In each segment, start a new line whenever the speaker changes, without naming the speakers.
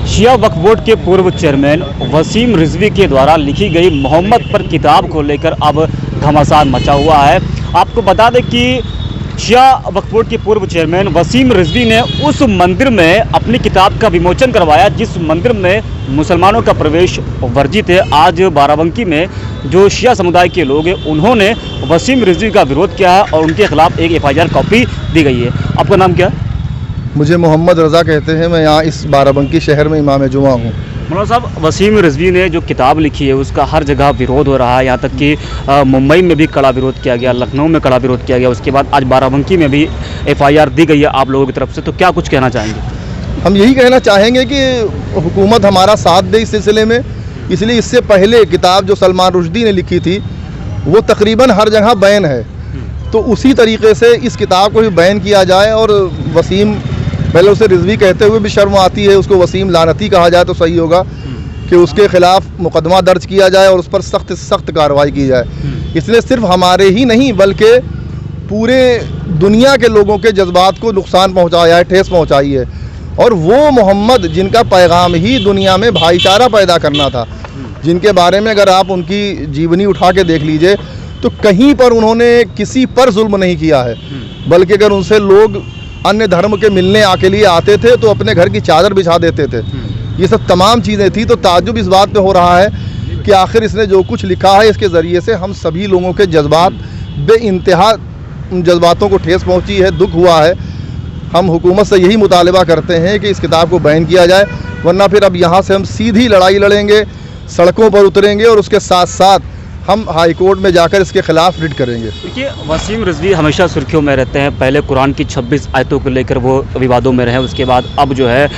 Shia Waqf board के पूर्व chairman Wasim Rizvi के द्वारा लिखी गई मोहम्मद पर किताब को लेकर अब घमासान मचा हुआ है। आपको बता दें कि शिया वक्फ बोर्ड के पूर्व चेयरमैन वसीम रिजवी ने उस मंदिर में अपनी किताब का विमोचन करवाया जिस मंदिर में मुसलमानों का प्रवेश वर्जित है। आज बाराबंकी में जो शिया समुदाय के लोग हैं उन्होंने वसीम रिजवी का विरोध किया है और उनके खिलाफ एक FIR कॉपी दी गई है। आपका नाम क्या है?
मुझे मोहम्मद रज़ा कहते हैं। मैं यहाँ इस बाराबंकी शहर में इमाम जुमा हूँ।
मौलाना साहब, वसीम रिजवी ने जो किताब लिखी है उसका हर जगह विरोध हो रहा है, यहाँ तक कि मुंबई में भी कड़ा विरोध किया गया, लखनऊ में कड़ा विरोध किया गया, उसके बाद आज बाराबंकी में भी FIR दी गई है आप लोगों की तरफ से। तो क्या कुछ कहना चाहेंगे?
हम यही कहना चाहेंगे कि हुकूमत हमारा साथ दे इस सिलसिले में। इसलिए इससे पहले किताब जो सलमान रुश्दी ने लिखी थी वो तकरीबन हर जगह बैन है, तो उसी तरीके से इस किताब को भी बैन किया जाए। और वसीम, पहले उसे रिजवी कहते हुए भी शर्म आती है, उसको वसीम लानती कहा जाए तो सही होगा कि उसके खिलाफ मुकदमा दर्ज किया जाए और उस पर सख्त सख्त कार्रवाई की जाए। इसने सिर्फ हमारे ही नहीं बल्कि पूरे दुनिया के लोगों के जज्बात को नुकसान पहुंचाया है, ठेस पहुंचाई है। और वो मोहम्मद जिनका पैगाम ही दुनिया में भाईचारा पैदा करना था, जिनके बारे में अगर आप उनकी जीवनी उठा के देख लीजिए तो कहीं पर उन्होंने किसी पर जुल्म नहीं किया है, बल्कि अगर उनसे लोग अन्य धर्म के मिलने के लिए आते थे तो अपने घर की चादर बिछा देते थे। ये सब तमाम चीज़ें थी। तो ताज्जुब इस बात पे हो रहा है कि आखिर इसने जो कुछ लिखा है इसके ज़रिए से हम सभी लोगों के जज्बात बेइंतहा जज्बातों को ठेस पहुंची है, दुख हुआ है। हम हुकूमत से यही मुतालबा करते हैं कि इस किताब को बैन किया जाए, वरना फिर अब यहाँ से हम सीधी लड़ाई लड़ेंगे, सड़कों पर उतरेंगे और उसके साथ साथ हम हाई कोर्ट में जाकर इसके खिलाफ रिट करेंगे।
देखिए, वसीम रिजवी हमेशा सुर्खियों में रहते हैं। पहले कुरान की 26 आयतों को लेकर वो विवादों में रहे, उसके बाद अब जो है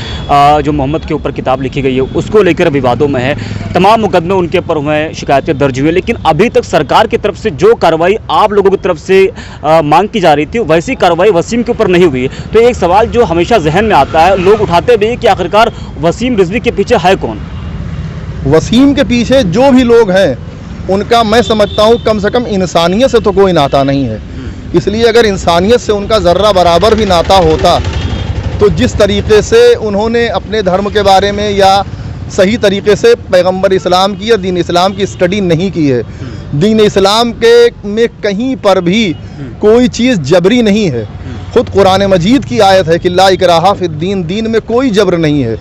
जो मोहम्मद के ऊपर किताब लिखी गई है उसको लेकर विवादों में है। तमाम मुकदमे उनके ऊपर हुए हैं, शिकायतें दर्ज हुई, लेकिन अभी तक सरकार की तरफ से जो कार्रवाई आप लोगों की तरफ से मांग की जा रही थी वैसी कार्रवाई वसीम के ऊपर नहीं हुई है। तो एक सवाल जो हमेशा जहन में आता है, लोग उठाते भी कि आखिरकार वसीम रिजवी के पीछे है कौन?
वसीम के पीछे जो भी लोग हैं उनका मैं समझता हूँ कम से कम इंसानियत से तो कोई नाता नहीं है। इसलिए अगर इंसानियत से उनका ज़र्रा बराबर भी नाता होता तो जिस तरीके से उन्होंने अपने धर्म के बारे में या सही तरीके से पैगंबर इस्लाम की या दीन इस्लाम की स्टडी नहीं की है, दीन इस्लाम के में कहीं पर भी कोई चीज़ जबरी नहीं है। खुद कुरान मजीद की आयत है कि ला इकराहा फिद्दीन, दीन में कोई जबर नहीं है।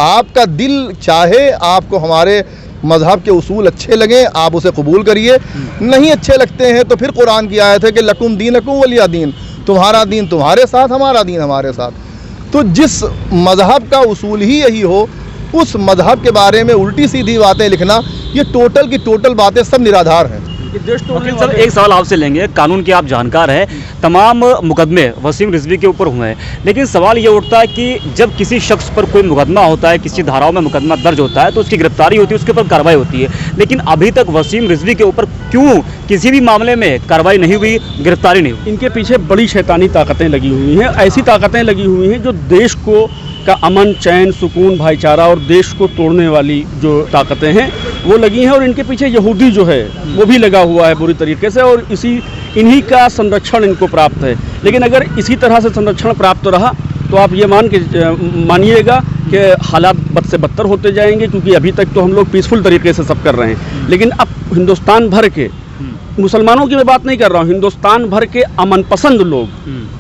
आपका दिल चाहे आपको हमारे मज़हब के उसूल अच्छे लगे आप उसे कबूल करिए, नहीं अच्छे लगते हैं तो फिर कुरान की आयत है कि लकुम दीनकुम वलिया दीन, तुम्हारा दीन तुम्हारे साथ, हमारा दीन हमारे साथ। तो जिस मज़हब का उसूल ही यही हो उस मज़हब के बारे में उल्टी सीधी बातें लिखना, ये टोटल की टोटल बातें सब निराधार हैं।
वकील साहब, एक सवाल आपसे लेंगे, कानून के आप जानकार हैं, तमाम मुकदमे वसीम रिजवी के ऊपर हुए हैं, लेकिन सवाल ये उठता है कि जब किसी शख्स पर कोई मुकदमा होता है, किसी धाराओं में मुकदमा दर्ज होता है तो उसकी गिरफ्तारी होती है, उसके ऊपर कार्रवाई होती है, लेकिन अभी तक वसीम रिजवी के ऊपर क्यों किसी भी मामले में कार्रवाई नहीं हुई, गिरफ्तारी नहीं हुई?
इनके पीछे बड़ी शैतानी ताकतें लगी हुई हैं, ऐसी ताकतें लगी हुई हैं जो देश को का अमन, चैन, सुकून, भाईचारा और देश को तोड़ने वाली जो ताकतें हैं वो लगी हैं। और इनके पीछे यहूदी जो है वो भी लगा हुआ है बुरी तरीके से, और इन्हीं का संरक्षण इनको प्राप्त है। लेकिन अगर इसी तरह से संरक्षण प्राप्त रहा तो आप ये मानिएगा कि हालात बद से बदतर होते जाएंगे, क्योंकि अभी तक तो हम लोग पीसफुल तरीके से सब कर रहे हैं, लेकिन अब हिंदुस्तान भर के मुसलमानों की मैं बात नहीं कर रहा हूँ, हिंदुस्तान भर के अमन पसंद लोग,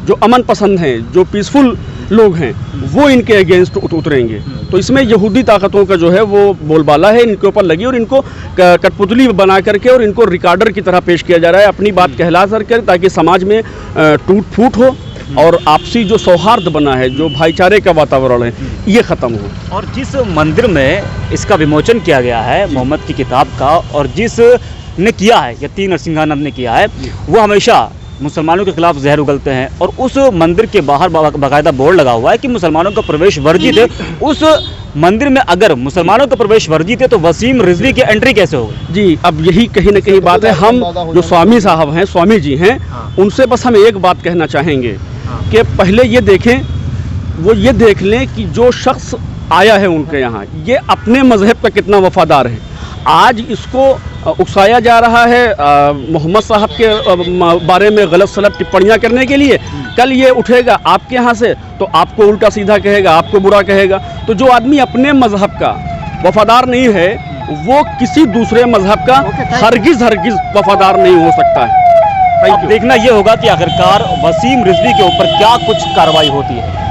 जो अमन पसंद हैं, जो पीसफुल लोग हैं, वो इनके अगेंस्ट उतरेंगे। तो इसमें यहूदी ताकतों का जो है वो बोलबाला है इनके ऊपर लगी, और इनको कठपुतली बना करके और इनको रिकॉर्डर की तरह पेश किया जा रहा है अपनी बात कहला कर, ताकि समाज में टूट फूट हो और आपसी जो सौहार्द बना है, जो भाईचारे का वातावरण है, ये ख़त्म हो।
और जिस मंदिर में इसका विमोचन किया गया है मोहम्मद की किताब का, और जिस ने किया है, यती नरसिंहानंद ने किया है, वो हमेशा मुसलमानों के खिलाफ जहर उगलते हैं, और उस मंदिर के बाहर बाकायदा बोर्ड लगा हुआ है कि मुसलमानों का प्रवेश वर्जित है। उस मंदिर में अगर मुसलमानों का प्रवेश वर्जित है तो वसीम रिजवी की एंट्री कैसे होगी?
जी, अब यही कहीं ना कहीं बात है। हम जो स्वामी साहब हैं, स्वामी जी हैं, उनसे बस हम एक बात कहना चाहेंगे कि पहले ये देखें, वो ये देख लें कि जो शख्स आया है उनके यहाँ, ये अपने मजहब का कितना वफादार है। आज इसको उकसाया जा रहा है मोहम्मद साहब के बारे में गलत सलत टिप्पणियाँ करने के लिए। कल ये उठेगा आपके यहाँ से तो आपको उल्टा सीधा कहेगा, आपको बुरा कहेगा। तो जो आदमी अपने मजहब का वफादार नहीं है वो किसी दूसरे मजहब का हरगिज़ वफादार नहीं हो सकता है।
अब देखना ये होगा कि आखिरकार वसीम रिजवी के ऊपर क्या कुछ कार्रवाई होती है।